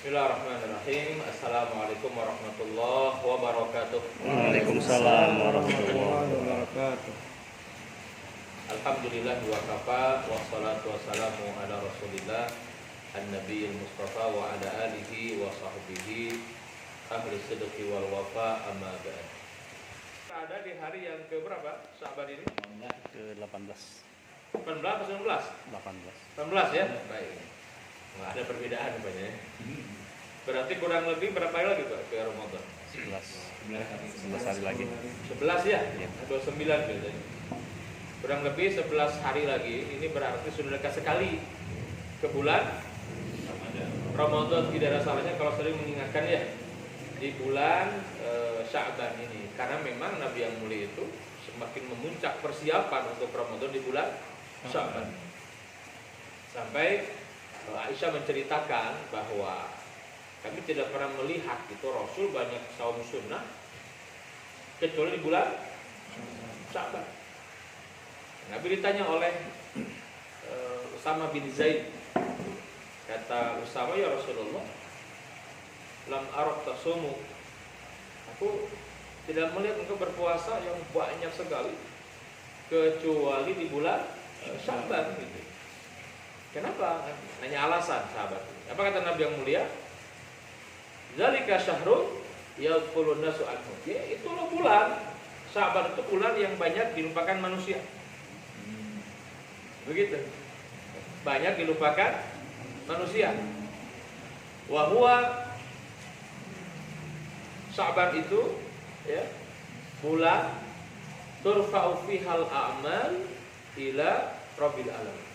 Bismillahirrahmanirrahim. Assalamualaikum warahmatullahi wabarakatuh. Waalaikumsalam warahmatullahi wabarakatuh. Alhamdulillah wa kafa wassalatu wassalamu ala Rasulillah an-nabiyil mustafa wa ala alihi wa sahbihi ahli sidqi wal wafa amma ba'd. Ada di hari yang ke berapa? Sya'ban ini? Ke-18. 18 atau 19? 18. 18 ya? Baik. Nggak ada perbedaan banyak. Berarti kurang lebih berapa hari lagi Pak ke Ramadan? 11 hari lagi. 11 ya? Iya. 29 biasanya. Kurang lebih 11 hari lagi. Ini berarti sudah dekat sekali ke bulan Ramadan. Tidak ada salahnya kalau sering mengingatkan ya di bulan Sya'ban ini, karena memang Nabi yang mulia itu semakin memuncak persiapan untuk Ramadan di bulan Sya'ban. Sampai Aisyah menceritakan bahwa kami tidak pernah melihat itu Rasul banyak saum sunnah kecuali di bulan Sya'ban. Nabi ditanya oleh Usama bin Zaid, kata Usama, ya Rasulullah, lam arak tasumu, aku tidak melihat engkau berpuasa yang banyak sekali kecuali di bulan Sya'ban gitu. Kenapa? Nanya alasan sahabat. Apa kata Nabi yang mulia? Zalika syahrun yaqulun nasu anhu. Ya, itulah bulan Sya'ban, itu bulan yang banyak dilupakan manusia. Begitu. Banyak dilupakan manusia. Wa huwa Sya'ban itu ya, bulan turfa'u fihal a'mal ila rabbil alamin.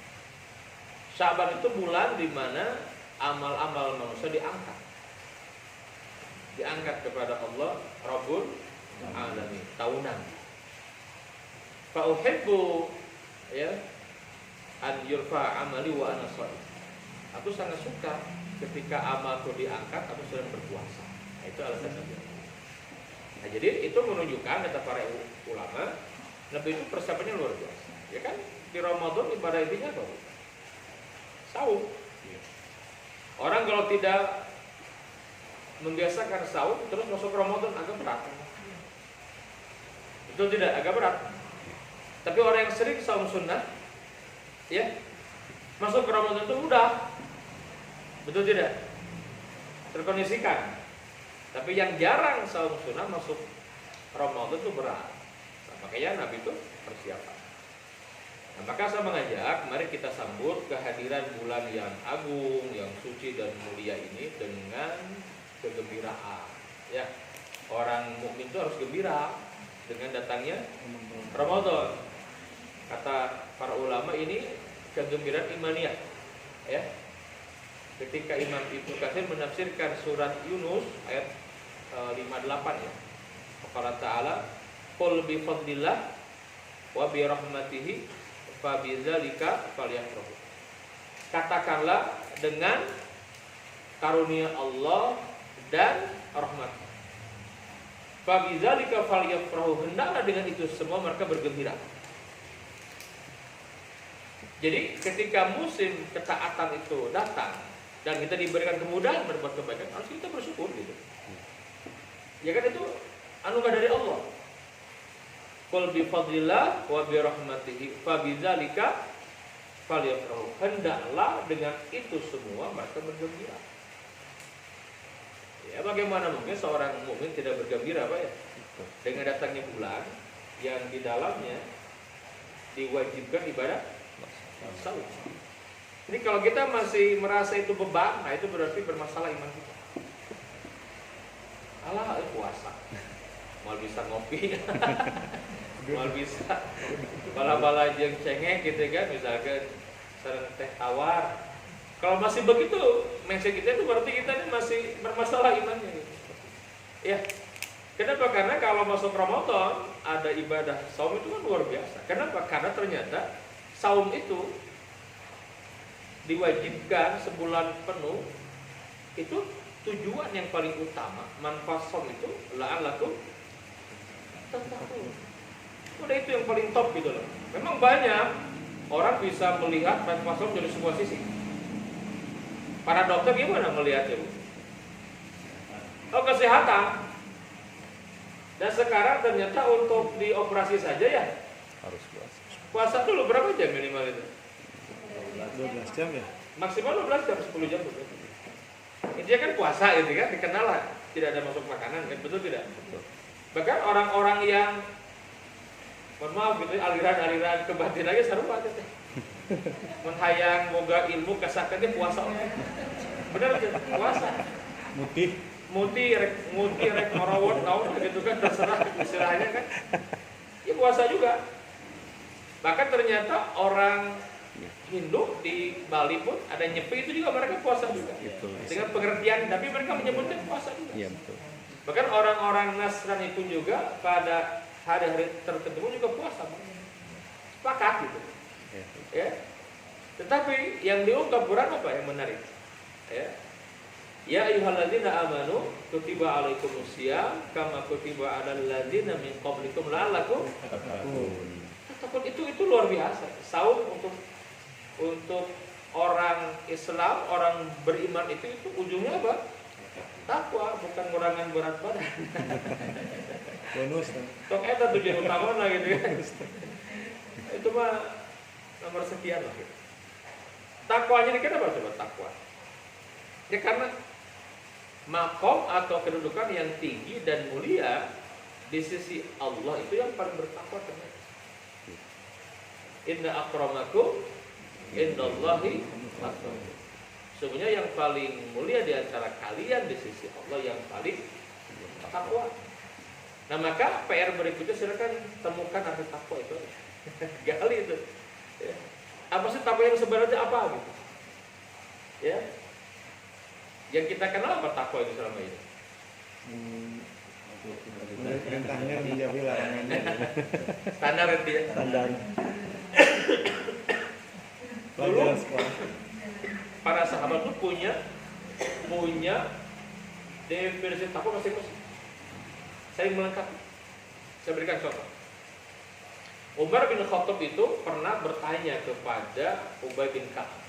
Sya'ban itu bulan di mana amal-amal manusia diangkat kepada Allah Rabbul Alamin tahunan. Fa uhibbu ya an yurfa amali wa ana shaim. Aku sangat suka ketika amalku diangkat aku sedang berpuasa. Nah, itu alasannya. Nah, jadi itu menunjukkan kata para ulama, Nabi itu persiapannya luar biasa. Ya kan di Ramadan ibadah intinya apa? Saum. Orang kalau tidak membiasakan saum terus masuk Ramadan agak berat. Betul tidak? Agak berat. Tapi orang yang sering saum sunnah, ya, masuk ke Ramadan itu mudah. Betul tidak? Terkondisikan. Tapi yang jarang saum sunnah masuk Ramadan itu berat. Nah, makanya Nabi itu persiapan. Nah, maka saya mengajak, mari kita sambut kehadiran bulan yang agung, yang suci dan mulia ini dengan kegembiraan. Ya, orang mukmin itu harus gembira dengan datangnya Ramadan. Kata para ulama ini kegembiraan imaniyah. Ya, ketika Imam Ibnu Katsir menafsirkan surat Yunus ayat 58 ya, Allah Taala, qul bi fadlillah wa bi rahmatihi fabidzalika falyafrahu. Katakanlah dengan karunia Allah dan rahmat. Fabidzalika falyafrahu, hendaklah dengan itu semua mereka bergembira. Jadi ketika musim ketaatan itu datang dan kita diberikan kemudahan berbuat kebaikan, harus kita bersyukur gitu. Ya kan, itu anugerah dari Allah. Qul bi fadlillah wa bi rahmatihi fabidzalika falyafrahu. Hendaklah dengan itu semua mereka bergembira. Ya, bagaimana mungkin seorang mukmin tidak bergembira, Pak ya? Dengan datangnya bulan yang di dalamnya diwajibkan ibadah saum. Ini kalau kita masih merasa itu beban, nah itu berarti bermasalah iman kita. Alah, puasa. Mal bisa ngopi. Mal bisa bala-bala yang cengeng gitu kan, misalkan sareng teh tawar. Kalau masih begitu mindset kita itu berarti kita ini masih bermasalah imannya gitu. Ya. Kenapa? Karena kalau masuk Ramadan ada ibadah saum itu kan luar biasa. Kenapa? Karena ternyata saum itu diwajibkan sebulan penuh. Itu tujuan yang paling utama. Manfaat saum itu la'allakum tattaqun. Udah itu yang paling top gitu loh. Memang banyak orang bisa melihat manfaat saum dari sebuah sisi. Para dokter gimana melihatnya, Bu? kesehatan. Dan sekarang ternyata untuk dioperasi saja ya Harus puasa. puasa dulu berapa jam minimal itu? 12 jam ya? Maksimal 12 jam, 10 jam. Intinya kan puasa gitu kan, dikenal lah tidak ada masuk makanan kan, betul tidak? Betul. Bahkan orang-orang yang mohon maaf gitu, aliran-aliran kebatinannya seru banget teh. Menghayang boga ilmu kasakanya puasa. Benar gitu, puasa. Muti rek ngorawon naon gitu kan, terserah istilahnya kan. Ya puasa juga. Bahkan ternyata orang Hindu di Bali pun ada Nyepi itu juga mereka puasa juga. Betul. Dengan pengertian, tapi mereka menyebutnya puasa juga. Iya betul. Bahkan orang-orang Nasrani pun juga pada hari-hari tertentu juga puasa. Sepakat gitu. Ya. Ya. Tetapi yang diungkap Quran apa yang menarik? Ya. Ya ayyuhalladzina amanu kutiba alaikumusiyam kama kutiba alal ladzina min qablikum la'allakum tattaqun. Takut itu luar biasa. Saum untuk orang Islam, orang beriman itu ujungnya apa? Takwa, bukan ngurangan berat badan. Bonus kan? Tok eta tujuan utama lah gitu kan. Itu mah nomor sekian lah gitu. Takwanya ini kenapa coba takwa? Ya karena makom atau kedudukan yang tinggi dan mulia di sisi Allah itu yang paling bertakwa ternyata. Inna akramakum indallahi atqakum. Sebenarnya yang paling mulia di antara kalian di sisi Allah yang paling takwa. Nah maka PR berikutnya silakan temukan arti takwa itu. Gali itu. Ya. Apa sih takwa yang sebenarnya apa gitu? Ya. Yang kita kenal apa takwa itu selama ini? Perintahnya menjauhi larangannya. Standar itu ya. Standar. Pelajaran sekolah. Para sahabat itu punya definisi takwa masing-masing. Saling melengkapi. Saya berikan contoh. Umar bin Khattab itu pernah bertanya kepada Ubay bin Ka'ab.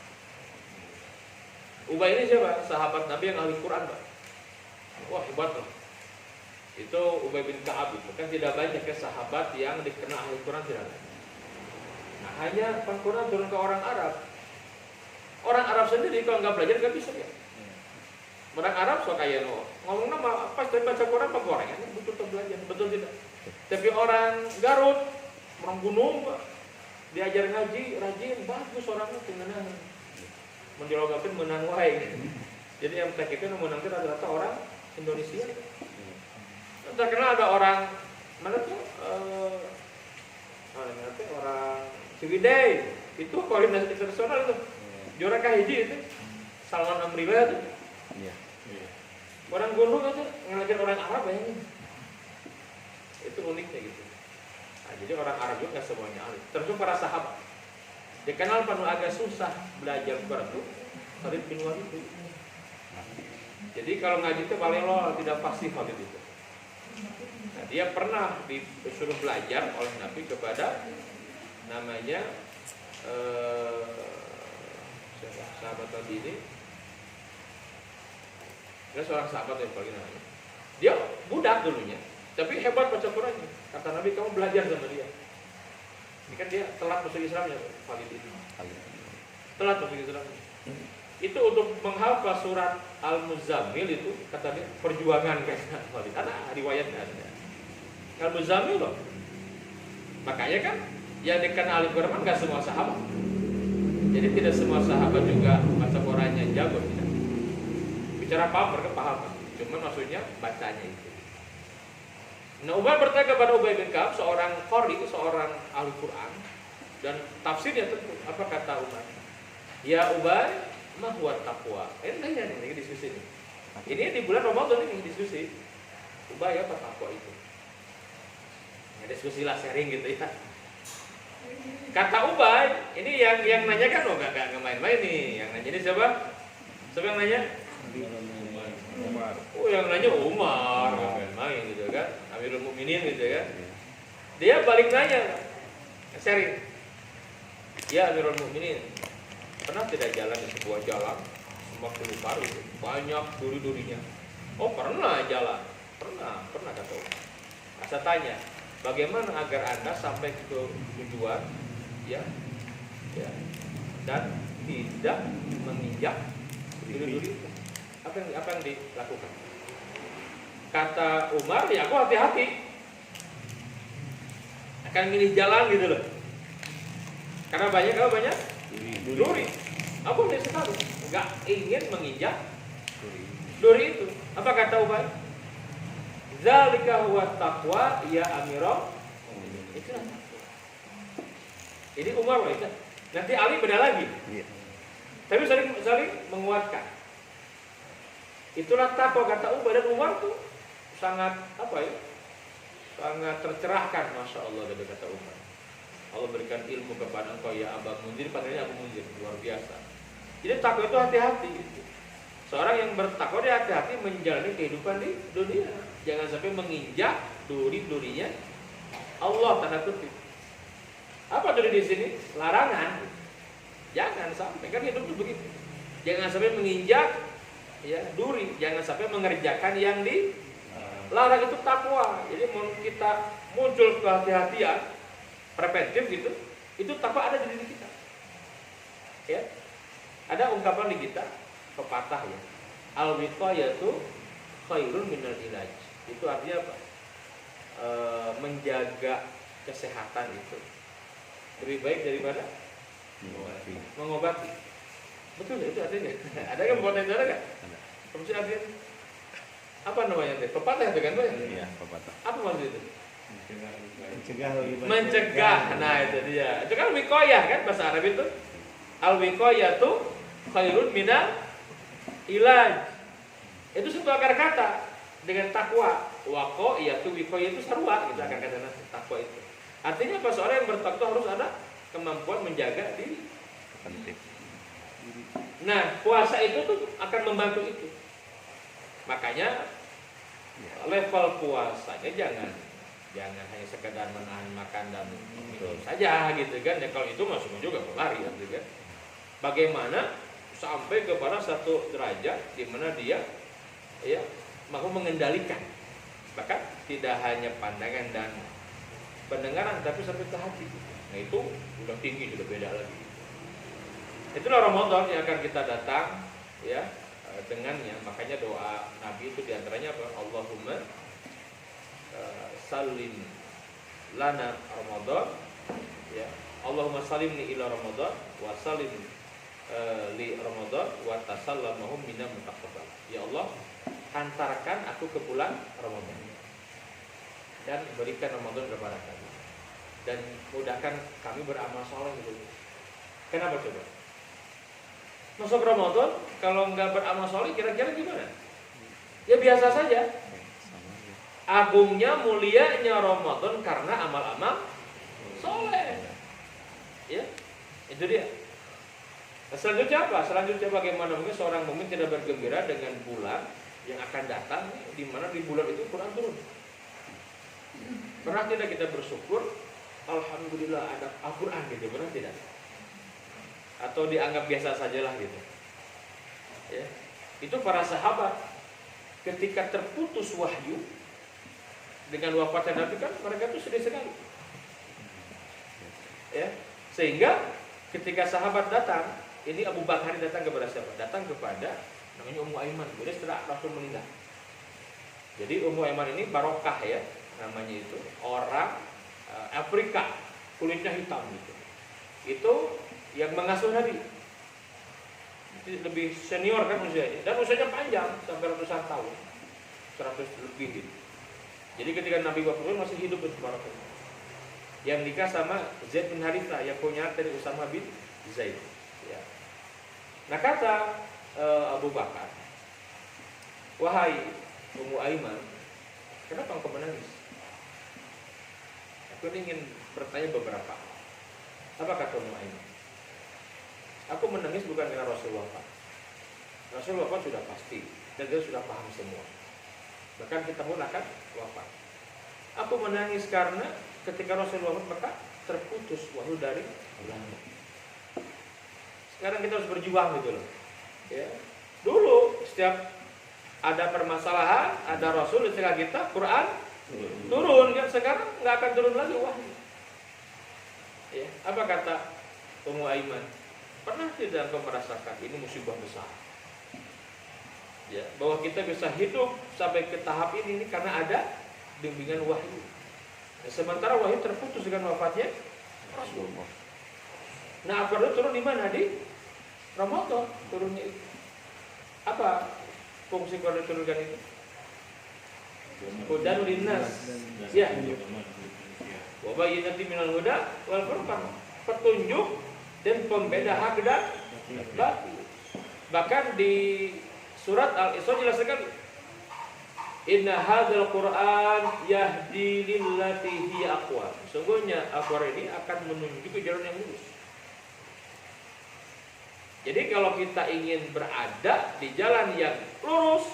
Ubay ini siapa? Sahabat Nabi yang ahli Quran, Pak. Wah, hebat loh. Itu Ubay bin Ka'ab itu. Kan tidak banyak ya sahabat yang dikenal ahli Quran, tidak ada. Nah, hanya Quran turun ke orang Arab. Orang Arab sendiri kalau nggak belajar nggak bisa ya. Orang Arab sok kayak ngomong nama pas dari baca Quran apa goreng ini betul belajar, betul tidak? Tapi orang Garut, orang gunung, diajar ngaji, rajin, bagus orangnya tinggalnya. Menjawabkan menang wae. Jadi yang tak itu menang itu rata-rata orang Indonesia. Terkenal ada orang mana tuh? Orang Ciwidey itu koordinasi internasional itu. Juara kahiji itu Salman Amrila itu. Iya. Orang gunung aja ngelajar orang Arab bayangin. Itu uniknya gitu. Nah, jadi orang Arab juga nggak semuanya ahli. Termasuk para sahabat. Dikenal penuh agak susah belajar Quran itu Khalid bin Walid itu. Jadi kalau ngaji itu paling lo tidak pasti Khalid itu. Nah, dia pernah disuruh belajar oleh Nabi kepada namanya sahabat Nabi ini. Dia seorang sahabat yang paling namanya. Dia budak dulunya, tapi hebat baca Qurannya. Kata Nabi, kamu belajar sama dia. Ini kan dia telat masuk Islamnya, Khalid ini. Telat masuk Islamnya. Itu untuk menghafal surat Al-Muzammil itu kata dia perjuangan kayaknya Khalid. Ada riwayatnya ada. Al-Muzammil loh. Makanya kan yang dikenal Al-Quran nggak semua sahabat. Jadi tidak semua sahabat juga baca Qurannya jago tidak. Bicara paham mereka paham, cuman maksudnya bacanya itu. Nah, Umar bertanya kepada Ubay bin Ka'ab, seorang qori, seorang ahli Quran, dan tafsirnya tentu. Apa kata Umar? Ya Ubay, ma huwa taqwa. Ini nanya nih diskusi ini. Ini di bulan Ramadan ini diskusi. Ubay apa takwa itu? Ya, diskusi lah, sharing gitu ya. Kata Ubay, ini yang nanya kan loh, nggak main-main nih. Yang nanya ini siapa? Siapa yang nanya? Umar. Oh, yang nanya Umar, nggak main-main gitu kan? Amirul Mukminin gitu kan? Dia balik nanya, sharing. Ya Amirul Mukminin, pernah tidak jalan di sebuah jalan semakin besar itu banyak duri-durinya. Oh pernah jalan, pernah kata Umar. Nah, saya tanya, bagaimana agar Anda sampai ke tujuan, ya, dan tidak menginjak duri-duri itu? Apa yang dilakukan? Kata Umar, ya aku hati-hati, akan milih jalan gitu loh. Karena banyak duri. Aku tidak sekali, nggak ingin menginjak duri itu. Apa kata Umar? Zalika huwa taqwa ya amirah. Itulah taqwa. Ini Umar loh itu. Nanti Ali beda lagi. Tapi saling menguatkan. Itulah takwa kata Umar, dan Umar tuh sangat sangat tercerahkan, masya Allah dari kata Umar. Allah berikan ilmu kepada engkau ya Aba Munzir, padahal Abu Munzir luar biasa. Jadi takwa itu hati-hati. Seorang yang bertakwa dia hati-hati menjalani kehidupan di dunia. Jangan sampai menginjak duri-durinya Allah, tanda kutip. Apa duri di sini? Larangan. Jangan sampai, kan hidup itu begitu. Jangan sampai menginjak duri, jangan sampai mengerjakan yang dilarang. Itu takwa. Jadi kita muncul kehati-hatian preventif gitu, itu takwa ada di diri kita. Ya. Ada ungkapan di kita, pepatah ya. Al-wiqayatu khairun minal ilaj. Itu artinya apa? Menjaga kesehatan itu lebih baik daripada mengobati. Betul ya, itu artinya. Ada kan potensi ada kan? Apa sih artinya? Apa namanya itu? Pepatah itu kan? Iya, pepatah. Apa maksud itu? Mencegah. Nah itu dia. Itu kan wiqayah kan bahasa Arab itu. Al-wiqayatu khairun minal ilaj. Itu satu akar kata dengan takwa. Waqayatu wiqayah itu sarwa gitu akar kata takwa itu. Artinya apa? Seorang yang bertakwa harus ada kemampuan menjaga diri. Penting. Nah, puasa itu tuh akan membantu itu. Makanya level puasanya jangan hanya sekedar menahan makan dan minum saja gitu kan. Ya kalau itu masuk juga pelari gitu kan. Bagaimana sampai kepada satu derajat di mana dia mampu mengendalikan, bahkan tidak hanya pandangan dan pendengaran tapi sampai ke hati. Nah itu udah tinggi, sudah beda lagi. Itulah Ramadan yang akan kita datang dengannya. Makanya doa Nabi itu diantaranya apa? Allahumma salim lana Ramadan, Allahumma salimni ila Ramadan wa salim li Ramadan wa tasallamahum minna mutaqabbal. Ya Allah, hantarkan aku ke bulan Ramadan dan berikan Ramadan kepada kami dan mudahkan kami beramal saleh gitu. Kenapa coba? Masuk Ramadan kalau nggak beramal saleh kira-kira gimana? Ya biasa saja. Agungnya, mulianya Ramadan karena amal-amal soleh. Ya, itu dia. Nah, selanjutnya apa? Selanjutnya bagaimana mungkin seorang mukmin tidak bergembira dengan bulan yang akan datang, di mana di bulan itu Quran turun. Pernah tidak kita bersyukur? Alhamdulillah ada Al-Quran gitu, pernah tidak? Atau dianggap biasa sajalah gitu. Ya. Itu para sahabat ketika terputus wahyu dengan wafatnya Nabi kan mereka itu sedih sekali. Ya. Sehingga ketika sahabat datang, ini Abu Bakar datang kepada siapa? Datang kepada namanya Ummu Aiman. Jadi setelah Rasul meninggal. Jadi Ummu Aiman ini barokah ya, namanya itu orang Afrika, kulitnya hitam gitu. Itu yang mengasuh Nabi. Itu lebih senior kan usianya, dan usianya panjang sampai ratusan tahun, 100 lebih gitu. Jadi ketika Nabi wafat masih hidup itu barokah. Yang nikah sama Zaid bin Harithah yang punya dari Usama bin Zaid. Ya. Nah kata Abu Bakar, wahai Ummu Aiman, kenapa engkau menangis? Aku ingin bertanya beberapa. Apa kata Ummu Aiman? Aku menangis bukan karena Rasul wafat. Rasul wafat sudah pasti dan dia sudah paham semua. Bahkan kita pun akan wafat. Aku menangis karena ketika Rasul wafat maka terputus wahyu dari langit. Sekarang kita harus berjuang gitu loh. Ya. Dulu setiap ada permasalahan, ada Rasul di tengah kita, Quran turun kan. Sekarang nggak akan turun lagi wahyu. Ya, apa kata Ummu Aiman? Pernah tidak kau merasakan ini musibah besar? Ya, bahwa kita bisa hidup sampai ke tahap ini karena ada bimbingan wahyu. Ya, sementara wahyu terputus dengan wafatnya Rasulullah. Nah, Al-Quran turun di mana? Di Ramadan turunnya itu. Apa fungsi Quran turunkan itu? Hudan linnas. Ya. Wa bayyinatin minal huda wal furqan. Petunjuk dan pembeda hak dan batil. Bahkan di surat Al-Isra jelas sekali. Inna hadzal Qur'an yahdi lillati hiya aqwam. Sungguhnya Al-Qur'an ini akan menunjukkan jalan yang lurus. Jadi kalau kita ingin berada di jalan yang lurus,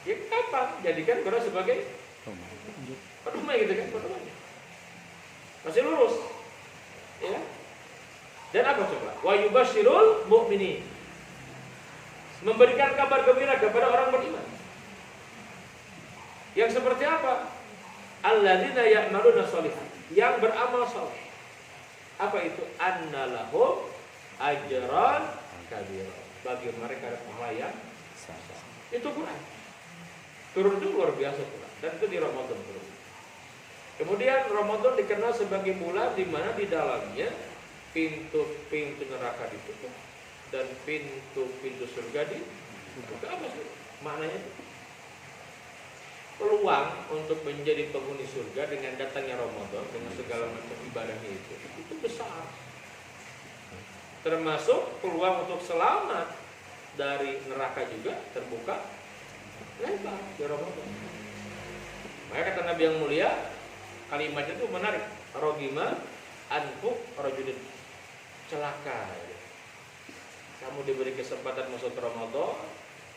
ya apa? Jadikan Quran sebagai pedoman gitu kan, pedomannya. Masih lurus. Ya. Dan apa coba? Wa yubasyirul mu'minin. Memberikan kabar gembira kepada orang beriman. Yang seperti apa? Alladzina ya'maluna sholihat, yang beramal saleh. Apa itu? Annalahum ajran kabira. Bagi mereka ada pahala yang besar. Itu Quran. Turun itu luar biasa Quran. Dan itu di Ramadan turun. Kemudian Ramadan dikenal sebagai bulan di mana di dalamnya pintu-pintu neraka ditutup dan pintu-pintu surga dibuka. Apa sih maknanya? Peluang untuk menjadi penghuni surga dengan datangnya Ramadan dengan segala macam ibadahnya itu besar. Termasuk peluang untuk selamat dari neraka juga terbuka lebar di Ramadan. Maka kata Nabi yang mulia, kalimatnya itu menarik. Rogima anfu rajulin, celaka. Kamu diberi kesempatan masuk Ramadan,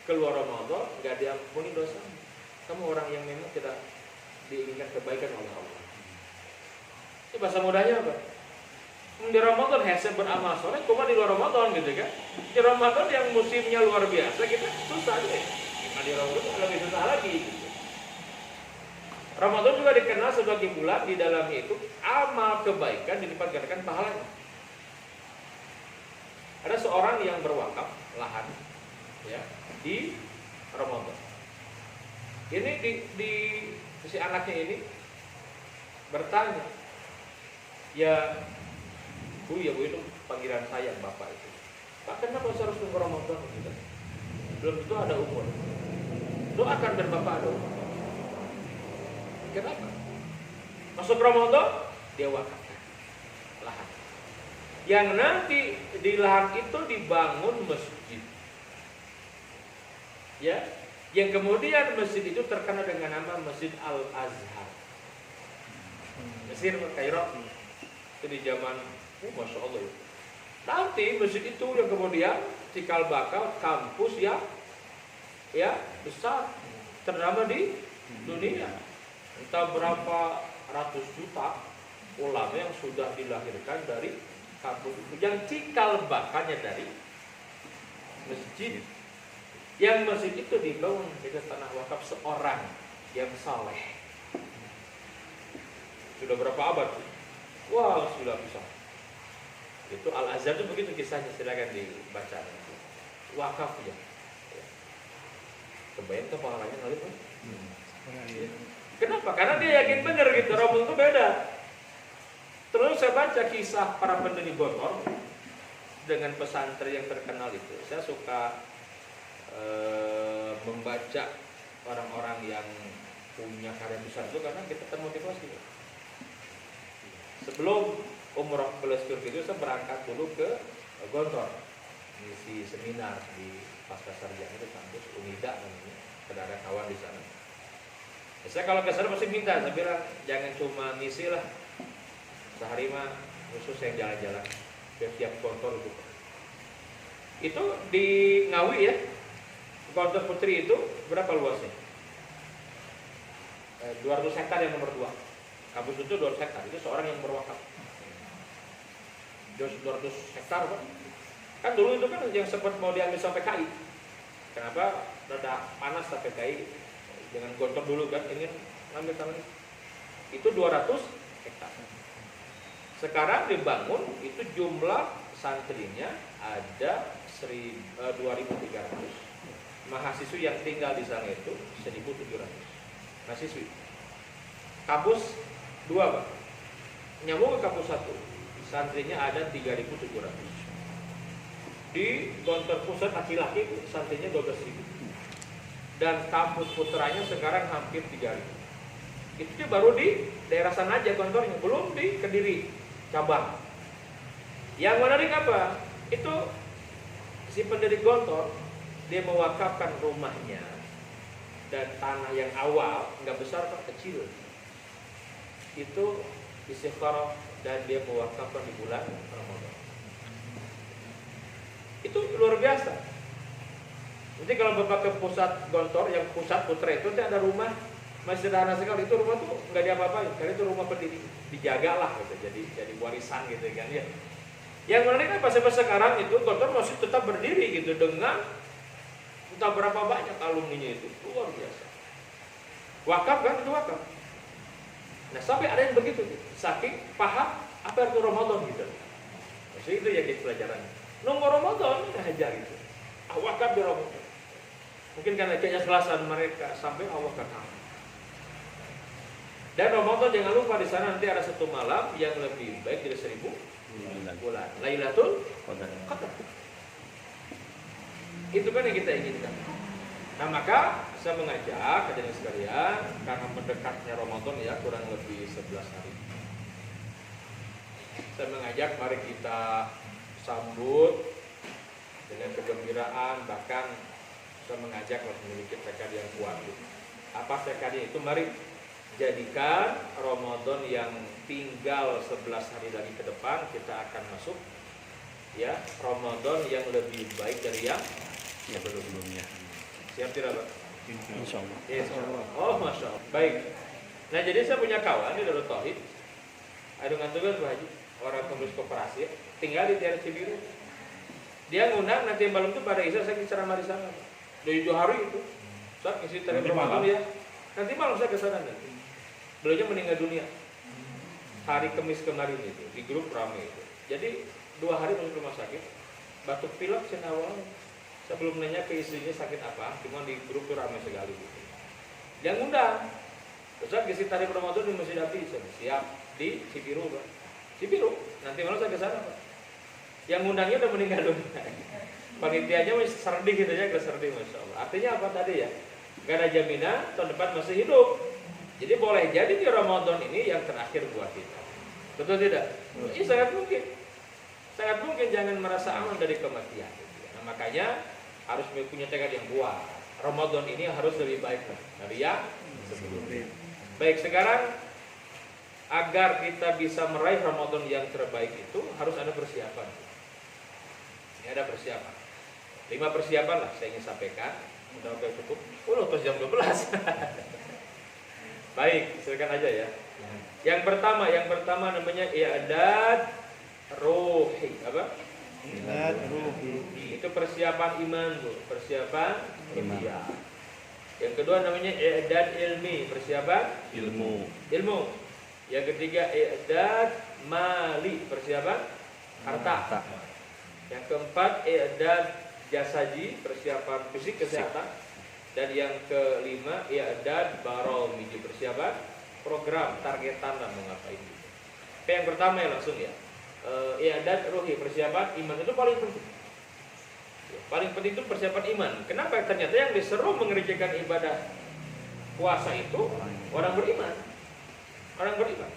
keluar Ramadan, nggak diampuni dosa. Kamu orang yang memang tidak diinginkan kebaikan oleh Allah. Ini bahasa mudahnya apa? Di Ramadan hesep beramal soleh, cuma di luar Ramadan gitu kan? Di Ramadan yang musimnya luar biasa, kita susah deh. Nah, di Ramadan lebih susah lagi. Gitu. Ramadan juga dikenal sebagai bulan di dalamnya itu amal kebaikan dilipat gandakan pahalanya. Ada seorang yang berwakaf lahan, ya, di Ramadan. Ini di si anaknya ini bertanya, ya Bu itu panggilan saya bapak itu. Pak, kenapa saya harus nunggu Ramadan? Gitu? Belum tentu ada umur. Doakan biar bapak ada umur. Kenapa? Masuk Ramadan dia wakafkan lahan. Yang nanti di lahan itu dibangun masjid. Ya. Yang kemudian masjid itu terkenal dengan nama Masjid Al-Azhar. Mesir, Kairo. Itu di zaman Masya Allah itu. Nanti masjid itu yang kemudian cikal bakal kampus yang besar ternama di dunia. Entah berapa ratus juta ulama yang sudah dilahirkan dari kampus itu. Yang cikal bakalnya dari masjid. Yang masjid itu dibangun di tanah wakaf seorang yang saleh. Sudah berapa abad? Wah, sudah bisa. Itu Al-Azhar itu begitu kisahnya, silakan dibaca. Wakaf ya. Kebayang tuh pahalanya ngalir kan? Kenapa? Karena dia yakin benar gitu, Ramadan itu beda. Terus saya baca kisah para pendiri Bogor dengan pesantren yang terkenal itu. Saya suka membaca orang-orang yang punya karya besar itu karena kita termotivasi. Sebelum umroh ke Turki itu saya berangkat dulu ke Gontor, ngisi seminar di pasca sarjana itu kampus Unida namanya, ada kawan di sana. Saya kalau ke sana pasti minta, saya bilang jangan cuma ngisi lah, sehari mah khusus yang jalan-jalan ke tiap Gontor itu. Itu di Ngawi ya. Gontor Putri itu berapa luasnya? 200 hektar yang nomor 2. Kampus itu 200 hektar. Itu seorang yang berwakaf. 200 hektar Pak. Kan dulu itu kan yang sempat mau diambil sampai KI. Kenapa? rada panas tapi kai dengan gontor dulu kan ingin ambil tangan itu 200 hektar. Sekarang dibangun itu jumlah santrinya ada 2.300. Mahasiswa yang tinggal di sana itu 1.700 mahasiswi. Kampus 2 Pak. Nyambung ke kampus 1 santrinya ada 3.700. Di Gontor Pusat laki-laki santrinya 12.000. Dan kampus putranya sekarang hampir 3.000. Itu dia baru di daerah sana aja Gontornya, belum di Kediri cabang. Yang menarik apa? Itu si pendiri Gontor dia mewakafkan rumahnya dan tanah yang awal nggak besar Pak, kecil. Itu istighfarah dan dia mewakafkan di bulan Ramadan. Itu luar biasa. Nanti kalau Bapak ke pusat Gontor, yang pusat Putra itu ada rumah masih sederhana sekali. Itu rumah tuh nggak diapa-apain, karena itu rumah pendiri, dijaga lah gitu. Jadi warisan gitu kan ya. Yang menarik apa sampai sekarang itu Gontor masih tetap berdiri gitu dengan entah berapa banyak alumninya itu, luar biasa. Wakaf kan itu wakaf. Nah sampai ada yang begitu, saking paham apa itu Ramadan gitu. Maksudnya itu yang jadi pelajaran. Nunggu Ramadan hajar itu. Wakaf di Ramadan. Mungkin karena keikhlasan mereka sampai Allah kata. Dan Ramadan jangan lupa di sana nanti ada satu malam yang lebih baik dari 1000 bulan. Lailatul Qadar. Itu kan yang kita inginkan. Nah maka saya mengajak hadirin sekalian karena mendekatnya Ramadan ya kurang lebih 11 hari. Saya mengajak mari kita sambut dengan kegembiraan, bahkan saya mengajak memiliki tekad yang kuat. Apa tekadnya itu? Mari jadikan Ramadan yang tinggal 11 hari lagi ke depan kita akan masuk ya Ramadan yang lebih baik dari yang sebelumnya. Siap tidak Pak? Insya Allah. Insya Allah. Oh Masya Allah. Baik. Nah jadi saya punya kawan di Darut Tauhid. Ada ngantugan Pak Haji, orang pengurus koperasi, tinggal di daerah Cibiru. Dia ngundang nanti malam itu pada Isya saya ceramah di sana. Dari hari itu. Saat ngisi tadi malam ya. Nanti malam saya ke sana nanti. Beliaunya meninggal dunia. Hari Kamis kemarin itu di grup ramai itu. Jadi 2 hari masuk rumah sakit. Batuk pilek senawal. Saya belum nanya ke istrinya sakit apa, cuma di grup itu ramai sekali gitu. Yang ngundang. Terus ngisi tadi Ramadan di Masjid Api, siap di Cibiru Pak. Cibiru. Nanti malam saya ke sana Pak. Yang ngundangnya udah meninggal dunia. Panitianya masih serding gitu ya, serding Masya Allah. Artinya apa tadi ya? Gak ada jaminan tahun depan masih hidup. Jadi boleh jadi di Ramadan ini yang terakhir buat kita. Betul tidak? Ini sangat mungkin. Sangat mungkin, jangan merasa aman dari kematian. Nah, makanya harus punya tekad yang kuat. Ramadan ini harus lebih baik dari yang sebelumnya. Baik, sekarang agar kita bisa meraih Ramadan yang terbaik itu harus ada persiapan. Ini ada persiapan. 5 persiapan lah saya ingin sampaikan. Mudah-mudahan cukup. Terus jam 12. Baik, silakan aja ya. Yang pertama namanya i'dad ruhi. Apa? I'dad ruhi. Itu persiapan iman, Bu. Persiapan iman. Yang kedua namanya i'dad ilmi, persiapan ilmu. Yang ketiga i'dad mali, persiapan harta. Yang keempat i'dad jasaji, persiapan fisik kesehatan. Dan yang kelima i'dad baromiji, persiapan program targetan dan mengapain gitu. Yang pertama ya langsung ya. I'dad ruhi, persiapan iman itu paling penting. Paling penting itu persiapan iman. Kenapa? Ternyata yang diseru mengerjakan ibadah puasa itu orang beriman. Orang beriman.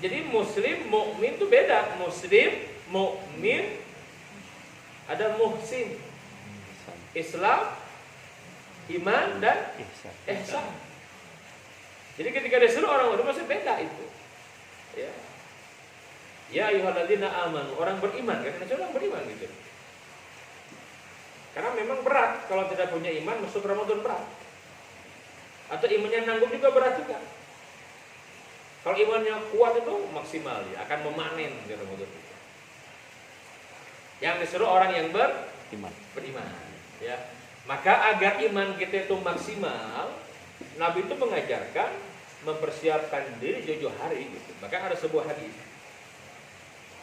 Jadi muslim, mukmin itu beda. Muslim, mukmin, ada muhsin. Islam, iman dan ihsan. Jadi ketika disuruh orang itu masih beda itu. Ya. Ya ayyuhalladzina amanu, orang beriman kan? Karena orang beriman gitu. Karena memang berat kalau tidak punya iman masuk Ramadan berat. Atau imannya nanggung juga berat juga. Kalau imannya kuat itu maksimal ya, akan memanen di Ramadan itu. Yang disuruh orang yang beriman. Ya. Maka agar iman kita itu maksimal, Nabi itu mengajarkan mempersiapkan diri jauh-jauh hari gitu. Maka ada sebuah hadis.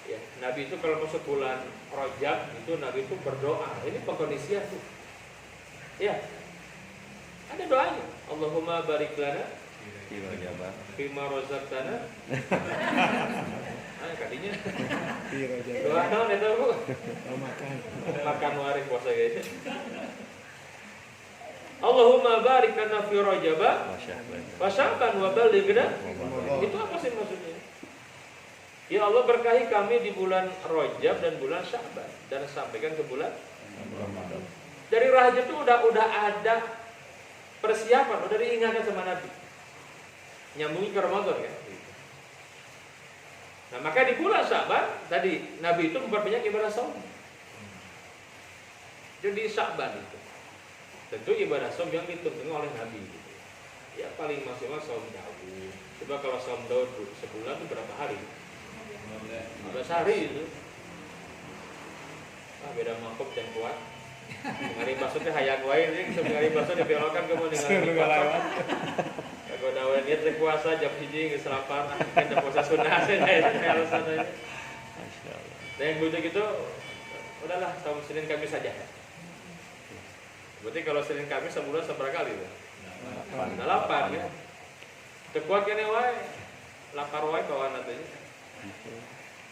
Ya, Nabi itu kalau masuk bulan Rajab itu Nabi itu berdoa. Ini pengkondisian tuh. Ya. Ada doanya. Allahumma barik lana fima razaqtana. Kadinya. Doa naon eta Bu? Makan waris puasa guys. Allahumma barik lana fi Rajab wa Sya'ban wa balighna. Itu apa sih maksudnya? Ya Allah berkahi kami di bulan Rajab dan bulan Sya'ban dan sampaikan ke bulan Ramadan. Dari Rajab itu udah ada persiapan, udah diingatkan sama Nabi. Nyambungi ke Ramadan kan. Nah, maka di bulan Sya'ban tadi Nabi itu memperbanyak ibadah saum. Jadi Sya'ban itu tentu ibadah saum yang dituntun oleh Nabi gitu. Ya paling maksimal saum Daud. Coba kalau saum Daud sebulan itu berapa hari? 15 hari itu. Beda mangkok yang kuat. Ngari bakso teh hayang wae nih, ngari bakso dibelokan ke mun ningali lewat. Kalau dawen niat teh puasa jam 1 geus lapar, kan puasa sunah teh alasan teh. Masyaallah. Dan begitu udahlah saum Senin Kamis saja. Berarti kalau Senin Kamis sebulan seberapa kali tuh? 8 ya. Tekuat kene wae. Lapar wae kawan teh.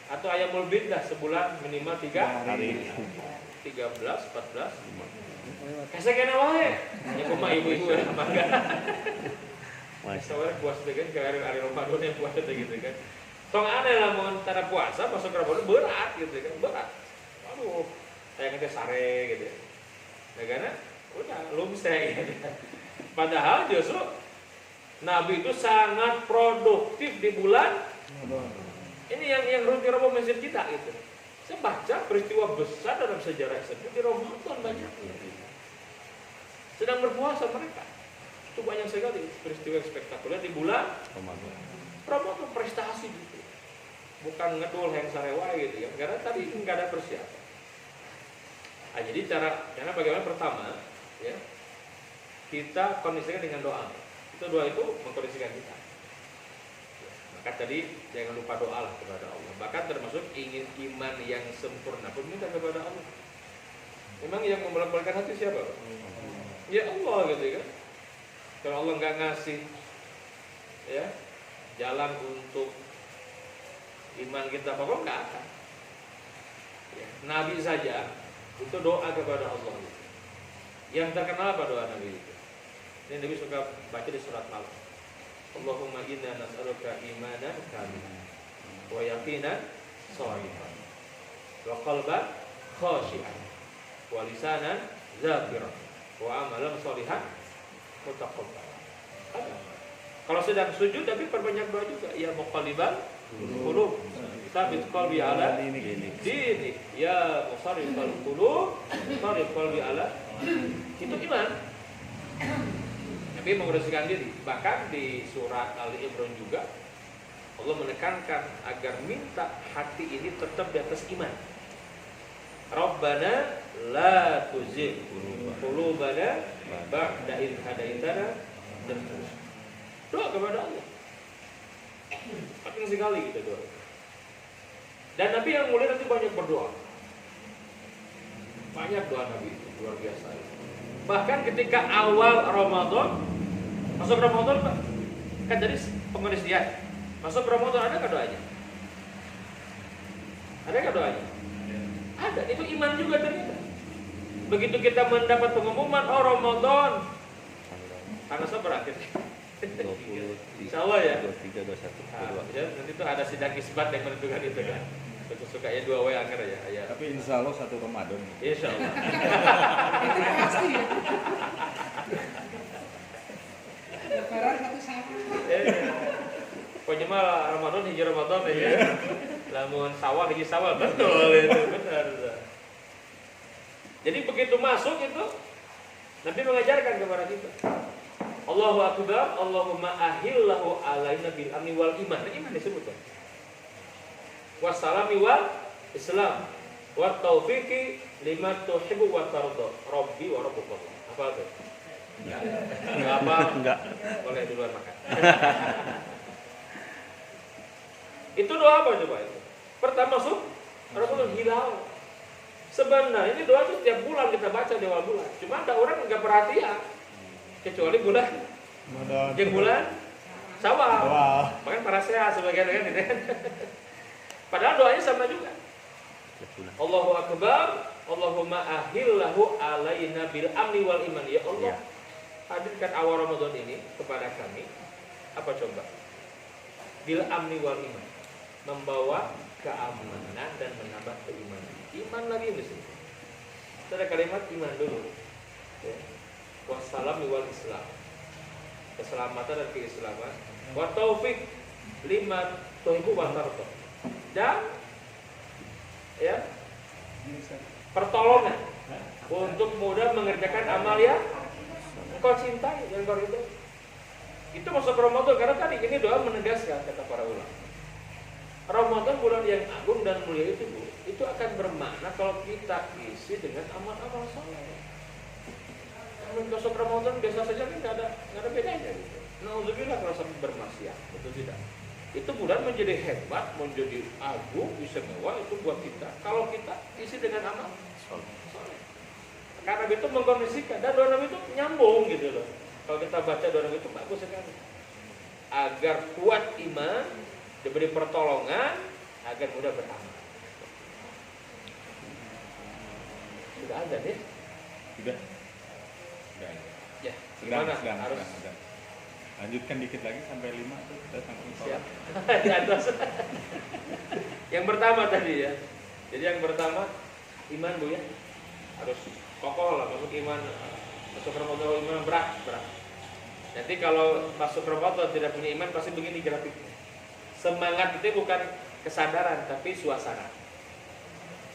Atau ayamul bid dah sebulan minimal 3 hari. 13, 14. Kase kene wae. Ya kumaha ibu-ibu ya mangga. Soalnya puasa kan ke hari Ramadan yang puasa gitu kan. Tong aneh lah mau antara puasa masuk ke Ramadan berat gitu kan, berat. Aduh, kayak kita sare gitu. Nah karena udah lumseh gitu. Padahal justru Nabi itu sangat produktif di bulan ini yang rutin Ramadan mesir kita gitu. Saya baca peristiwa besar dalam sejarah Islam di Ramadan banyak. Sedang berpuasa mereka. Itu banyak sekali peristiwa spektakuler di bulan Ramadan prestasi gitu. Bukan ngedul yang sarewa gitu ya. Karena tadi nggak ada persiapan. Nah, jadi karena bagaimana pertama ya kita kondisikan dengan doa. Itu doa itu mengkondisikan kita. Maka tadi jangan lupa doa lah kepada Allah. Bahkan termasuk ingin iman yang sempurna pun minta kepada Allah. Memang yang membolak-balikkan hati siapa? Ya Allah gitu kan. Kalau Allah nggak ngasih ya jalan untuk iman kita pokoknya nggak akan. Ya, Nabi saja itu doa kepada Allah. Yang terkenal apa doa Nabi itu? Ini Nabi suka baca di surat malam. Allahumma inna nas'aluka imanan kamilan wa yaqinan shalihan wa qalban khashi'an wa lisanan zakiran wa amalan shalihan mutaqabbal. Kalau sedang sujud tapi perbanyak doa juga ya muqallibal qulub tsabit qalbi ala dinik ya musarrifal qulub sarrif qalbi ala itu iman. Tapi menguruskan diri. Bahkan di surat Ali Imran juga Allah menekankan agar minta hati ini tetap di atas iman. Rabbana la tuzigh qulubana ba'da idh hadaitana dan terus. Doa kepada Allah. Penting sekali kita doa. Dan Nabi yang mulia nanti banyak berdoa. Banyak doa Nabi itu luar biasa. Bahkan ketika awal Ramadan, masuk Ramadan kan jadi pengkondisian. Masuk Ramadan ada doanya? Ada doanya? Ada. Itu iman juga ternyata. Begitu kita mendapat pengumuman, oh Ramadan, tanggal seberapa akhirnya? 20, Insya Allah ya. 23, 21, 22. Ya, nanti itu ada sidang isbat yang menentukan itu kan. Suka ya 2 W angker ya. Tapi insya Allah 1 Ramadan. Insya Allah. Pokoknya mah Ramadan hiji Ramadan ya. Lamun sawal hiji sawal betul itu benar. Jadi begitu masuk itu Nabi mengajarkan kepada kita. Allahu Akbar, Allahumma ahillahu alaina bil amni wal iman. Nah, iman disebut kan. Wassalami wal Islam wa taufiqi lima tuhibbu wa tarda. Rabbi wa rabbukallah. Apa tuh? Enggak. Enggak apa? Enggak. Boleh duluan makan. Itu doa apa coba itu? Pertama Ramadan hilal. Sebenarnya ini doa itu tiap bulan kita baca di awal bulan. Cuma ada orang nggak perhatian. Kecuali bulan yang bulan Syawal. Bahkan para sehat sebagian kan gitu kan. Padahal doanya sama juga. Allahu Akbar, Allahumma ahillahu alaina bil amni wal iman. Ya Allah, hadirkan awal Ramadan ini kepada kami. Apa coba? Bil amni wal iman. Membawa keamanan dan menambah keimanan. Iman lagi mesti. Ada kalimat iman dulu. Ya. Wassalam wal Islam. Keselamatan dan keislaman. Wa taufik liman tuhibbu wa tarda. Dan ya pertolongan untuk mudah mengerjakan amal yang engkau cintai dan engkau ridhoi. Itu masuk Ramadan karena tadi ini doa menegaskan kata para ulama. Ramadan bulan yang agung dan mulia itu, Bu, itu akan bermakna kalau kita isi dengan amal-amal saleh. Kalau masuk Ramadan biasa saja kan nggak ada bedanya gitu. Nauzubillah kalau sampai bermaksiat, betul tidak? Itu bulan menjadi hebat, menjadi agung, istimewa itu buat kita. Kalau kita isi dengan amal saleh. Karena itu mengkondisikan dan doa Nabi itu nyambung gitu loh. Kalau kita baca doa Nabi itu bagus sekali. Agar kuat iman, diberi pertolongan agar mudah beramal. Sudah ada nih? Sudah. Ya, Sedang. harus Lanjutkan dikit lagi sampai 5 tuh kita langsung siap. Di atas. Yang pertama tadi ya. Jadi yang pertama iman, Bu ya. Harus kokoh lah masuk iman. Masuk Ramadan iman berat. Nanti kalau masuk Ramadan tidak punya iman pasti begini grafiknya. Semangat itu bukan kesadaran tapi suasana.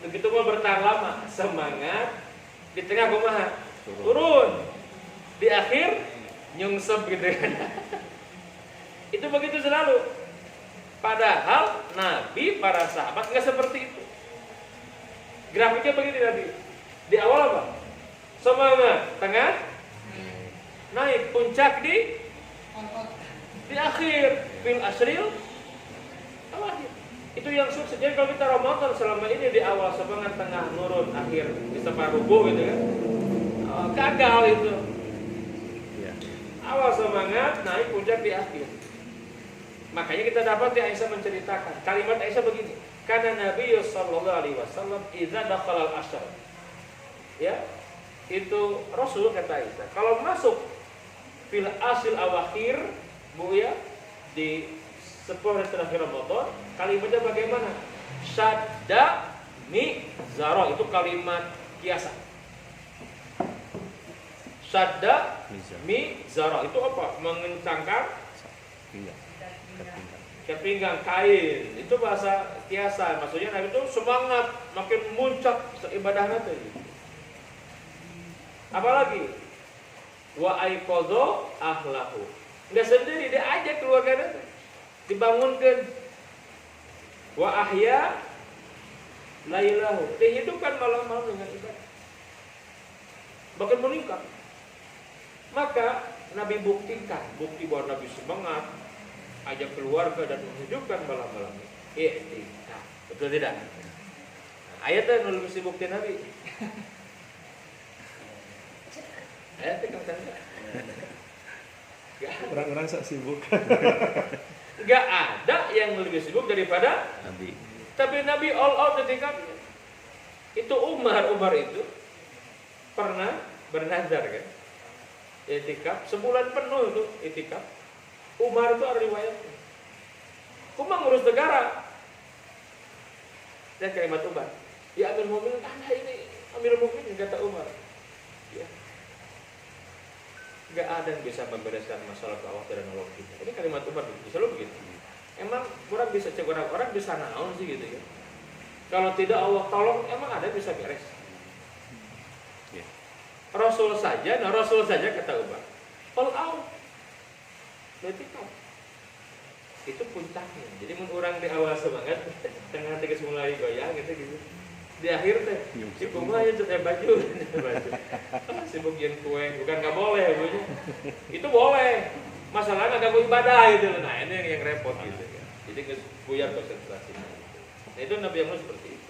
Begitu mau bertahan lama, semangat di tengah kumaha turun, di akhir nyungsep gitu kan. Itu begitu selalu. Padahal Nabi, para sahabat nggak seperti itu. Grafiknya begini tadi. Di awal apa? Semangat, tengah naik, puncak di akhir fil asril akhir. Itu yang sukses. Jadi kalau kita Ramadan selama ini di awal semangat, tengah nurun, akhir di separuh gitu kan, gagal itu. Awal semangat, naik, puncak di akhir. Makanya kita dapat di Aisyah menceritakan kalimat Aisyah begini, karena Nabi sallallahu alaihi wasallam idza dakhala al-ashr. Ya, itu Rasul kata Aisyah, kalau masuk fil asil awakhir, Bu ya, di 10 hari terakhir Ramadan, kalimatnya bagaimana? Syadda mi zara, itu kalimat kiasan. Syadda mi zara itu apa? Mengencangkan pinggang kain. Itu bahasa kiasan. Maksudnya Nabi itu semangat, makin muncak ibadahnya tuh. Apalagi wa aiqadha ahlahu. Enggak sendiri, dia ajak keluarganya tuh. Dibangunkan. Wa ahya lailahu. Dihidupkan malam-malam dengan ibadah. Bahkan meningkat. Maka Nabi buktikan, bukti bahwa Nabi semangat, ajak keluarga dan menghidupkan malam-malam ini. I'tikaf. Betul tidak? Ayatnya nulis bukti Nabi. Ayatnya kan Orang-orang sok sibuk. Gak ada yang lebih sibuk daripada Nabi. Tapi Nabi all out i'tikafnya. Itu Umar itu pernah bernazar kan, i'tikaf sebulan penuh itu i'tikaf. Umar itu ada riwayatnya. Umar ngurus negara. Dan kalimat Umar, ya Amirul Mukminin, anda ini Amirul Mukminin, kata Umar. Ya. Gak ada yang bisa membereskan masalah kekhawatiran Allah kita. Ini kalimat Umar selalu begitu. Emang orang bisa cek orang bisa naon sih gitu ya. Kalau tidak Allah tolong, emang ada yang bisa beres. Ya. Rasul saja kata Umar. All out. I'tikaf. Itu puncaknya. Jadi orang di awal semangat, tengah tiga mulai goyang gitu. di akhir teh si kumaha aja baju sibuk yen kue bukan nggak boleh bunya itu boleh masalahnya ganggu ibadah gitu nah ini yang repot gitu kan jadi buyar konsentrasinya gitu. Nah itu Nabi Muhammad seperti itu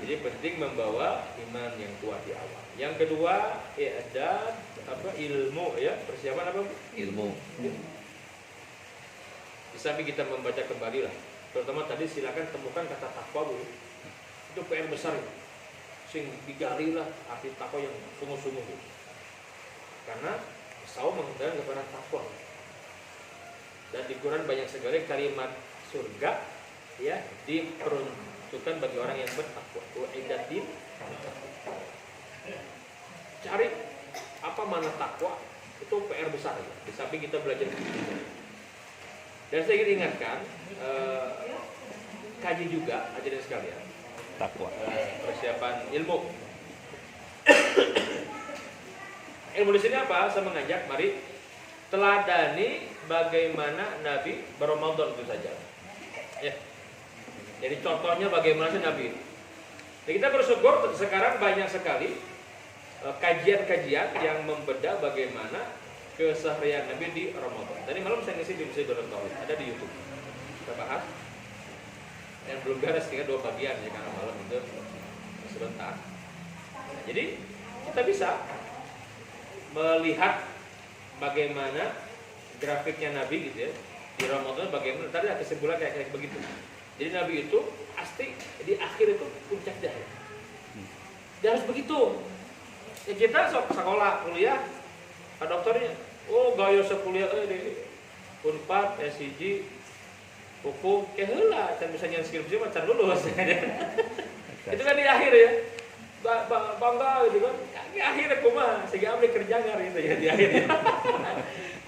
jadi penting membawa iman yang kuat di awal yang kedua ada apa ilmu ya persiapan apa Ilmu. di samping kita membaca kembali lah terutama tadi silakan temukan kata takwa Bu itu PR besar ya. Sing digali lah arti takwa yang sungguh-sungguh gitu. Karena tasawuf mengundang kepada takwa dan di Quran banyak sekali kalimat surga ya diperuntukkan bagi orang yang bertakwa wa'idadin cari apa mana takwa itu PR besar ya di samping kita belajar dan saya ingin ingatkan kaji juga hadirin sekalian Takwa. persiapan ilmu. Ilmu di sini apa? Saya mengajak, mari teladani bagaimana Nabi berRamadan itu saja. Ya. Jadi contohnya bagaimana sih Nabi. Nah, kita bersyukur sekarang banyak sekali kajian-kajian yang membedah bagaimana keseharian Nabi di Ramadan. Tadi malam saya ngisi di Masjid Darut Tauhid, ada di YouTube. Kita bahas. Dan belum beres tinggal 2 bagian ya karena malam itu sebentar. Nah, jadi kita bisa melihat bagaimana grafiknya Nabi gitu ya di Ramadan bagaimana tadi ada kesimpulan kayak begitu. Jadi Nabi itu pasti di akhir itu puncak dahsyat. Dia harus begitu. Ya kita sekolah kuliah ada dokternya. Oh gaya sekuliah di Unpad, SIG hukum heula can bisa nyan skripsi mah can lulus itu kan di akhir ya bangga gitu kan di akhir kumaha sehingga abdi kerja ngar gitu ya di akhir ya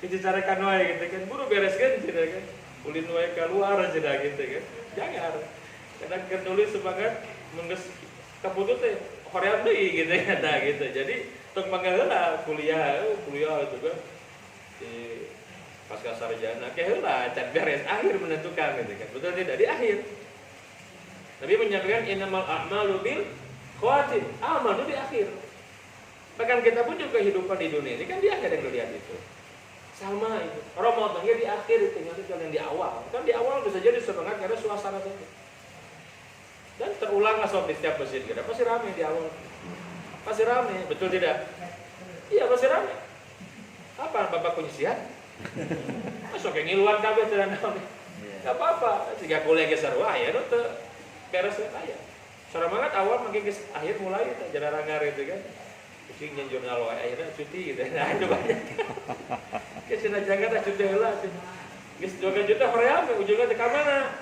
itu cara kan wae gitu kan buru bereskeun gitu kan ulin wae keluar cenah gitu kan jangan kadang kan nulis semangat menggeus kaputut teh hoream deui gitu ya nah gitu jadi tok mangga heula kuliah itu kan di pasca sarjana keheula can beres akhir menentukan gitu kan betul tidak di akhir Nabi menyampaikan innamal a'malu bil khawatim amal itu di akhir bahkan kita pun juga kehidupan di dunia ini kan di akhir yang dilihat itu sama itu Ramadannya di akhir itu yang di awal kan di awal bisa jadi semangat karena suasana saja dan terulang asal di setiap masjid kita pasti ramai di awal pasti ramai betul tidak iya pasti ramai apa bapak penyisihan masuk kayak ngiluan kabeh teh naon. Enggak apa-apa, siga kuliah ge sarua aya nu teu beres aya. Saramangat awal mangke geus akhir mulai teh jararangar itu kan. Kucing nyen jurnal wae akhirnya cuti gitu. Nah, itu banyak. Geus cenah jaga teh cuti heula teh. Geus 2 juta hoream ujungna teh ka mana?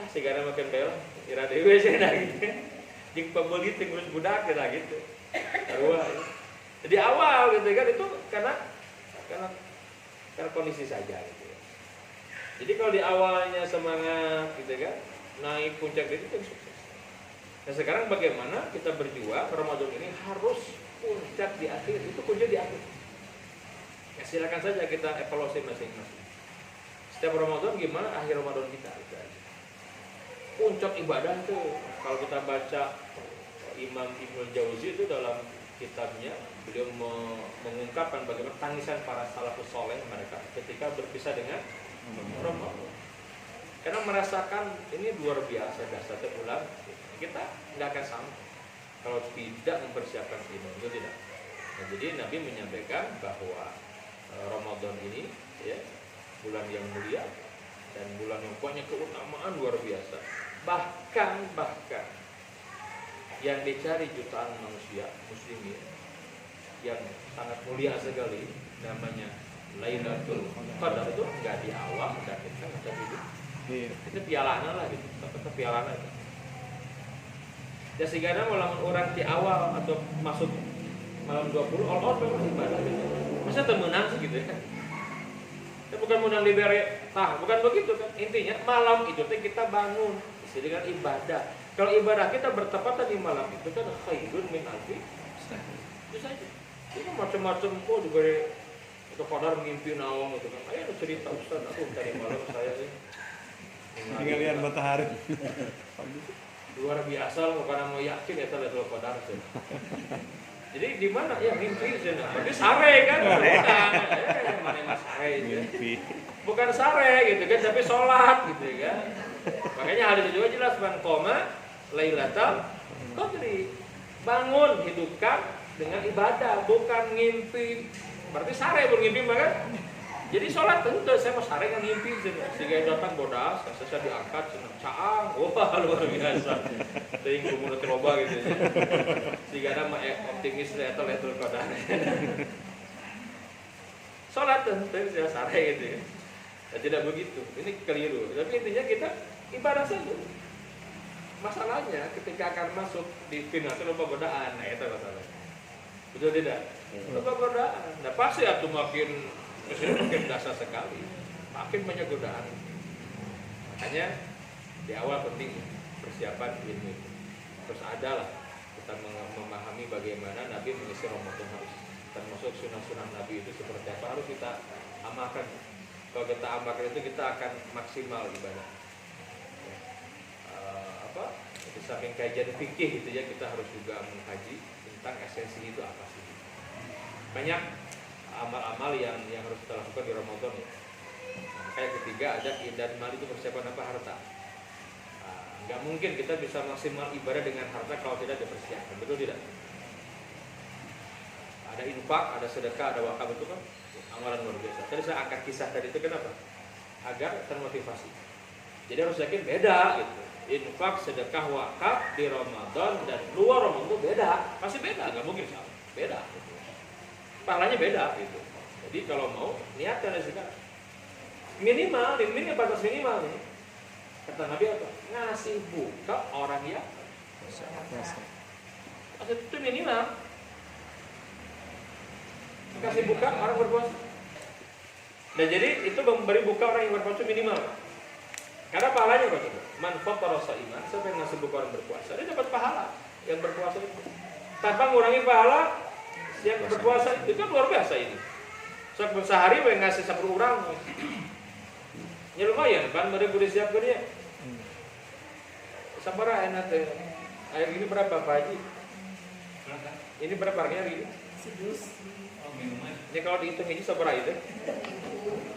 Ah sigana makan bel, ira dewe cenah gitu. Jeung pembeli teh ngurus budak gitu. Sarua. Jadi awal gitu kan itu karena kondisi saja gitu ya. Jadi kalau di awalnya semangat gitu kan, naik puncak itu kan sukses. Nah sekarang bagaimana kita berjuang Ramadan ini harus puncak di akhir, itu kunci di akhir. Ya silakan saja kita evaluasi masing-masing. Setiap Ramadan gimana akhir Ramadan kita itu aja. Puncak ibadah tuh kalau kita baca Imam Ibnu Jauzi itu dalam kitabnya beliau mengungkapkan bagaimana tangisan para salafus soleh mereka ketika berpisah dengan Ramadan. Karena merasakan ini luar biasa dahsyatnya bulan, kita nggak akan sama kalau tidak mempersiapkan iman itu tidak. Nah, jadi Nabi menyampaikan bahwa Ramadan ini ya bulan yang mulia dan bulan yang punya keutamaan luar biasa. Bahkan yang dicari jutaan manusia muslimin yang sangat mulia sekali namanya Lailatul Qadar itu nggak di awal dan kita nggak di itu pialana lah gitu tetap pialana itu. Ya sehingga malam orang di awal atau masuk malam 20 all memang ibadah gitu. Masa temenang sih gitu ya. Kita bukan menang di bere, nah bukan begitu kan. Intinya malam itu kita bangun isi dengan ibadah. Kalau ibadah kita bertepatan di malam itu kan khairun min alfi itu saja. Itu macam-macam kok juga itu Qadar mimpi naon gitu kan. Ayo cerita Ustaz, aku tadi malam saya tinggal lihat matahari. luar biasa loh karena mau yakin eta Lailatul Qadar. Jadi di mana ya mimpi cenah. Berarti sare kan? Bukan. Mana mas sare itu. Mimpi. Bukan sare gitu kan, tapi sholat gitu kan. Makanya hadis itu juga jelas man qoma Lailatul Qadri. Bangun, hidupkan dengan ibadah, bukan ngimpi. Berarti sare pun ngimpi maka. Jadi sholat tentu saya mau sare kan ngimpi sehingga datang bodas, saya diangkat senang caang, wah luar biasa. Ting kumunut loba gitu ya. Sehingga ada optimis atau Lailatul Qadar. Sholat tentu saya sare gitu ya. Nah, tidak begitu, ini keliru. Tapi intinya kita ibadah saja. Masalahnya ketika akan masuk di final itu lupa godaan, nah itu masalah. Betul tidak? Lupa godaan. Nah pasti itu makin dasar sekali, makin banyak godaan. Makanya di awal penting persiapan ilmu. Terus adalah kita memahami bagaimana Nabi mengisi Ramadan harus, termasuk sunnah-sunnah Nabi itu seperti apa harus kita amalkan. Kalau kita amalkan itu kita akan maksimal ibadah. Di samping kajian fikih gitu ya, kita harus juga mengkaji tentang esensi itu apa sih. Banyak amal-amal yang harus kita lakukan di Ramadan ya. Kayak ketiga ada dan mali itu persiapan apa harta. Nggak mungkin kita bisa maksimal ibadah dengan harta kalau tidak dipersiapkan, betul tidak? Ada infak, ada sedekah, ada wakaf, itu kan amalan luar biasa. Tadi saya angkat kisah tadi itu kenapa? Agar termotivasi. Jadi harus yakin beda gitu. Infak, sedekah, wakaf di Ramadan dan luar Ramadan itu beda, pasti beda, nggak mungkin sama, beda. Gitu. Pahalanya beda gitu. Jadi kalau mau niatkan dari sekarang. Minimal, ini batas minimal nih. Kata Nabi apa? Ngasih buka orang yang puasa. Itu minimal. Kasih buka orang berpuasa. Dan jadi itu memberi buka orang yang berpuasa minimal. Karena pahalanya apa coba? Man fattara sha'iman, siapa yang ngasih buka orang berpuasa, dia dapat pahala yang berpuasa itu. Tanpa mengurangi pahala yang berpuasa itu kan luar biasa ini. Sehari yang ngasih 10 orang. Ya lumayan, kan mereka disiapkan dia. Sabara enak deh. Air ini berapa Pak Haji? Ini berapa harganya hari ini? Ini kalau dihitung ini sabara itu?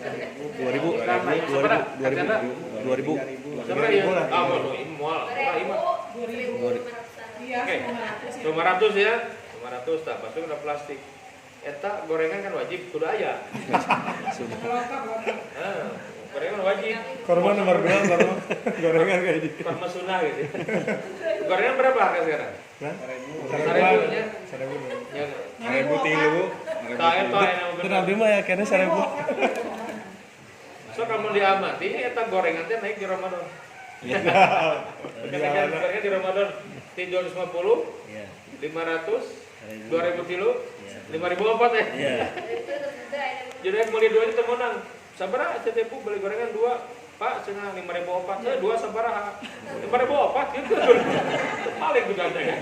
2000. Sabara ya? Ah, mau ini mual. Oke, 500 ya. 500 tak, pasti udah plastik. Eta gorengan kan wajib kudu aya. Gorengan wajib. Korban nomor 2 korban gorengan kayak gitu. Korma sunnah gitu. Gorengan berapa harga sekarang? Nah, 1.000 nya. 1.000. Ya. 1.000 Tak eta enak Itu Nabi mah ya kayaknya 1.000. So kamu diamati ini eta gorengan teh naik di Ramadan. Kenaikan gorengan di Ramadan 350, Iya. 500, 2.000 kilo, 5.000 opat ya. Iya. Jadi yang beli 2 ini temenang. Sabaraha cetepu beli gorengan 2, Pak, cenah 5.000 opat. 2 sabaraha. 5.000 opat gitu. Paling juga kan.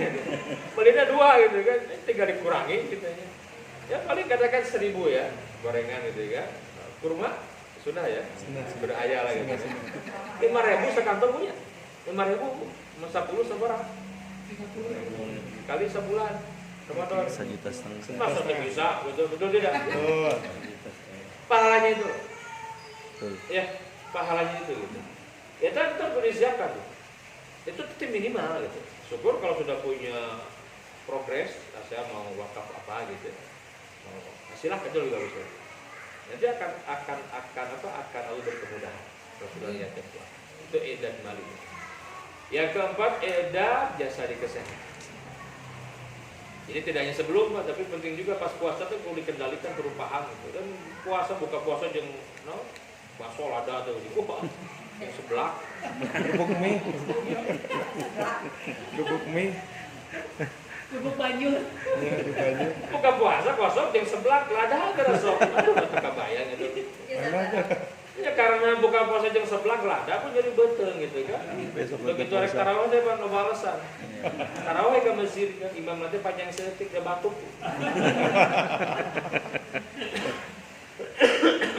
Belinya 2 gitu kan. Tinggal dikurangi gitu ya. Ya paling katakan 1.000 ya gorengan gitu ya. Kurma sudah ya. Sudah aya lah gitu. 5.000 sekantong punya. 5.000 10 sabaraha. 30 kali sebulan. Ramadan. 1,5 juta. Maksudnya bisa, betul tidak? Oh. Pahalanya itu. Betul. Ya, pahalanya itu gitu. Ya tetap disiapkan. Itu tim minimal gitu. Syukur kalau sudah punya progres, saya mau wakaf apa gitu. Silahkan juga bisa. Nanti akan lalu berkemudahan kalau sudah lihat itu. Itu edan mali. Yang keempat, edan jasa di kesehatan. Jadi tidak hanya sebelum, tapi penting juga pas puasa itu perlu dikendalikan perubahan gitu. Dan puasa buka puasa jeung bakso lada tuh di yang sebelah. Kerupuk mie. Bubuk Banjur. Iya, di baju. Buka puasa kosong jeung sebelah lada ada sok. Aduh, tak kebayang itu. Ya karena buka puasa jeung sebelah lada pun jadi beuteung gitu kan. Begitu rek tarawih teh pan loba alasan. Tarawih ke masjid kan imam nanti panjang setik ke batuk.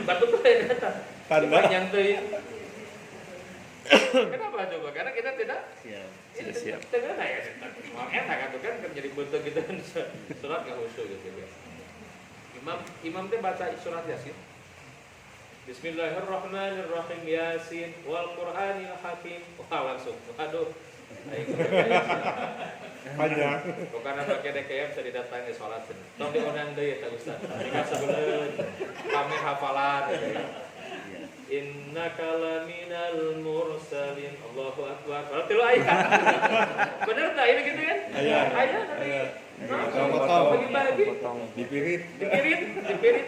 Batuk teh eta. Panjang teh. Kenapa coba? Karena kita tidak Sudah siap. Tengah ya, mau enak kan jadi bentuk gitu surat nggak khusyuk gitu ya. Imam teh baca surat Yasin. Bismillahirrahmanirrahim Yasin wal Qur'anil Hakim. Wah langsung, aduh. Panjang. Bukan pakai DKM bisa didatangi sholat. Tong diundang deui eta Ustaz. Jika sebelum kami hafalan gitu ya. Innaka laminal mursalin. Allahu akbar. Kalau tilu ayat. Bener tak ini gitu kan? Ayat. Ayat. Potong. Bagi-bagi. Dipirit. Dipirit.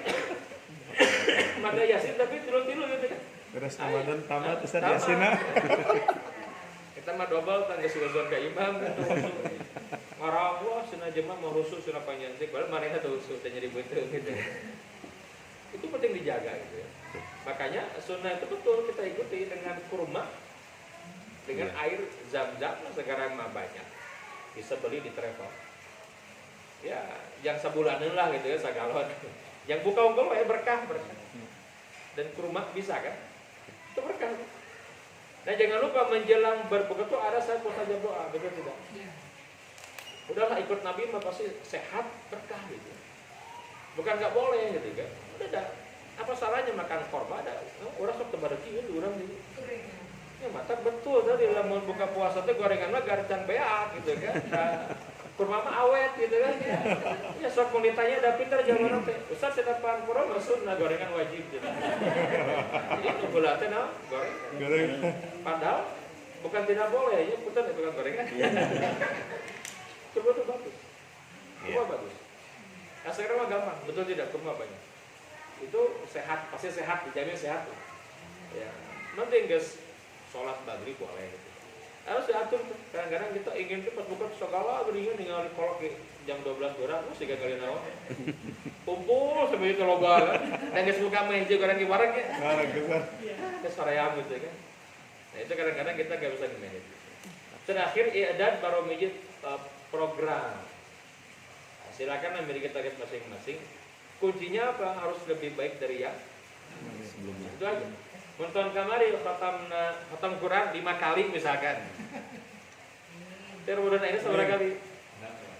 Maka Yasin tapi tilu-tilu gitu kan. Beres Ramadan tamat Ustaz Tamat. Yasina. Kita mah double tangga suazon ka imam gitu. Ngarang wah cenah jemaah mau rusuh cenah panjang sih. Padahal marehna teu rusuh teh jadi beuteung gitu. Itu penting dijaga gitu ya. Makanya sunnah itu betul kita ikuti dengan kurma, dengan air zam-zam sekarang mah banyak, bisa beli di travel. Ya, yang sebulanan lah gitu ya sagalon. Yang buka unggul ya berkah. Dan kurma bisa kan? Itu berkah. Nah jangan lupa menjelang berbuka itu ada satu saja doa, betul tidak? Udahlah ikut Nabi mah pasti sehat berkah gitu. Bukan nggak boleh gitu kan? Udah dah. Apa salahnya makan korma ada? Orang sok tebareki itu orang di. Ya mata betul tadi lamun buka puasa teh gorengan mah garcan beak gitu kan. Kurma mah awet gitu kan. Ya sok mau ditanya da pinter jawaban teh. Ustaz sedapan kurma sunnah gorengan wajib gitu. Itu gula teh nah goreng. Padahal bukan tidak boleh ya, punten bukan gorengan. Coba tuh bagus. Kurma bagus. Nah sekarang mah gampang, betul tidak kurma banyak. Itu sehat, pasti sehat, dijamin sehat tuh. Ya, penting guys, sholat maghrib boleh gitu. Harus diatur tuh. Kadang-kadang kita ingin cepat buka segala beringin tinggal kolok jam 12 kurang, terus 3 kali naon. Kumpul sampai itu loba kan. Dan guys buka meja goreng di warung ya. Ngarang kesan. Terus soream gitu kan. Nah itu kadang-kadang kita gak bisa manage. Terakhir i'dad baromijit program. Nah, silakan ambil kita guys masing-masing. Kuncinya apa? Harus lebih baik dari yang Sebelumnya. itu aja. Nonton kamari khatam Quran 5 kali misalkan. Ramadan ini seberapa kali?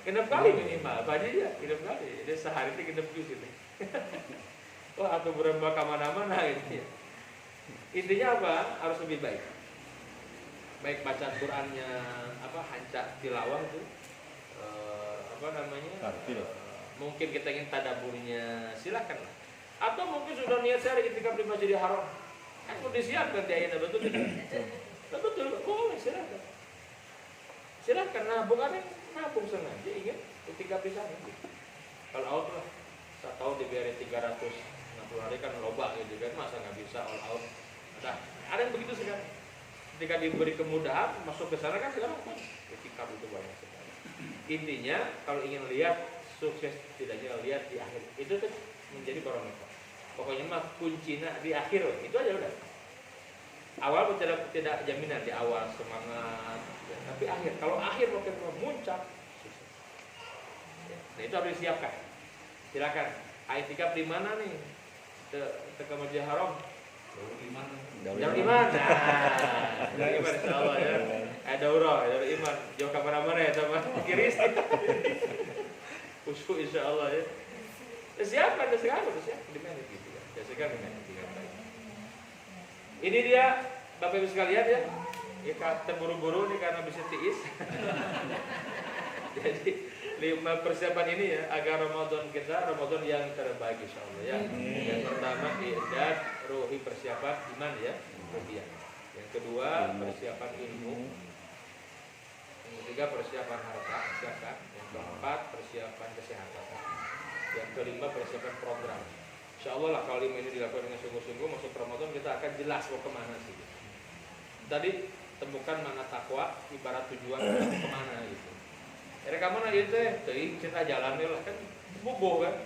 6 kali minimal. Bagi dia 6 kali. Jadi sehari itu 6 juz ini. Wah, atau berapa kemana-mana ini. Intinya apa? Harus lebih baik. Baik baca Qurannya, apa hancak tilawah itu, apa namanya? Tartil. Mungkin kita ingin tadaburnya, silakan lah. Atau mungkin sudah niat saya ketika di Masjidil Haram, kan udah disiapkan di ayatnya betul tidak? Betul, boleh silakan. Silakan nabung, ada yang nabung sengaja ingin ketika pisah nanti. Kalau out lah, saya tahu dibiarin 360 hari kan loba gitu kan, masa nggak bisa all out. Nah, ada yang begitu sekarang. Ketika diberi kemudahan masuk ke sana kan sekarang kan ketika itu banyak sekali. Intinya kalau ingin lihat sukses tidaknya lihat di akhir itu tuh menjadi barometer. Pokoknya mah kuncinya di akhir itu aja udah. Awal tidak jaminan di awal semangat, ya, tapi akhir. Kalau akhir waktu muncak, sukses. Ya, nah itu harus disiapkan. Silakan. Aitikaf di mana nih? Ke Masjidil Haram. Darul Iman. Nah, Darul Iman insyaallah ya. Daurah, Darul Iman. Jauh ke mana-mana ya sama kiris. Usku insyaallah ya. Siapkan sekarang harus ya di mana gitu ya. Biasakan dengan baik. Ini dia Bapak Ibu sekalian ya. Ya terburu-buru nih karena bisa tiis. Jadi 5 persiapan ini ya agar Ramadan kita Ramadan yang terbaik insyaallah ya. Yang pertama i'dad ruhi persiapan iman ya, ruhiyah. Yang kedua persiapan ilmu. Yang ketiga persiapan harta, zakat. Yang keempat persiapan kesehatan. Yang kelima persiapan program. Insyaallah lah kalau ini dilakukan dengan sungguh-sungguh masuk Ramadan kita akan jelas mau kemana sih. Tadi temukan mana takwa ibarat tujuan kemana gitu. Mereka mana itu teh cinta jalannya lah kan bobo kan.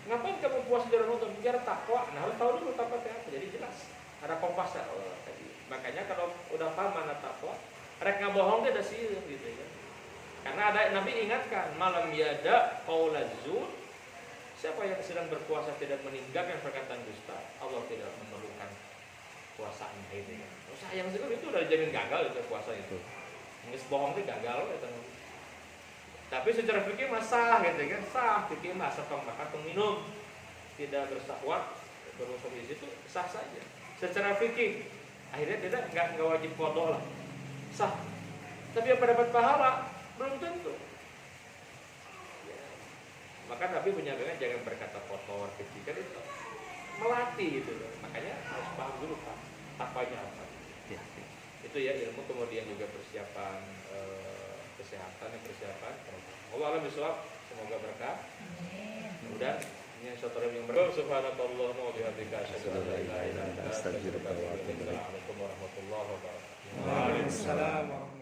Ngapain kamu puas di Ramadan? Biar takwa. Nah harus tahu dulu takwa apa. Jadi jelas. Ada kompasnya tadi. Makanya kalau udah paham mana takwa, rek ngabohong dia ada sih gitu kan. Karena ada Nabi ingatkan malam yada qaulazur. Siapa yang sedang berpuasa tidak meninggalkan perkataan dusta, Allah tidak memerlukan puasanya itu kan. Oh, sayang sekali itu udah jamin gagal itu puasa itu. Nggak bohong itu gagal gitu. Tapi secara fikih masalah gitu kan, sah fikih masa makan atau minum tidak bersahwat berunsur isi itu sah saja. Secara fikih akhirnya nggak wajib qadha lah, sah. Tapi apa dapat pahala belum tentu. Ya. Maka Nabi menyampaikan jangan berkata kotor keji kan itu melatih itu, makanya harus paham dulu Pak, apanya apa. Ya. Itu ya ilmu, kemudian juga persiapan kesehatan dan persiapan. Allah alam bisawab, semoga berkah. Kemudian ini satu yang berkah. Subhanallah wa bihamdika asyhadu an la ilaha illa anta astaghfiruka wa atubu ilaik. Assalamualaikum warahmatullahi wabarakatuh. Waalaikumsalam warahmatullahi wabarakatuh.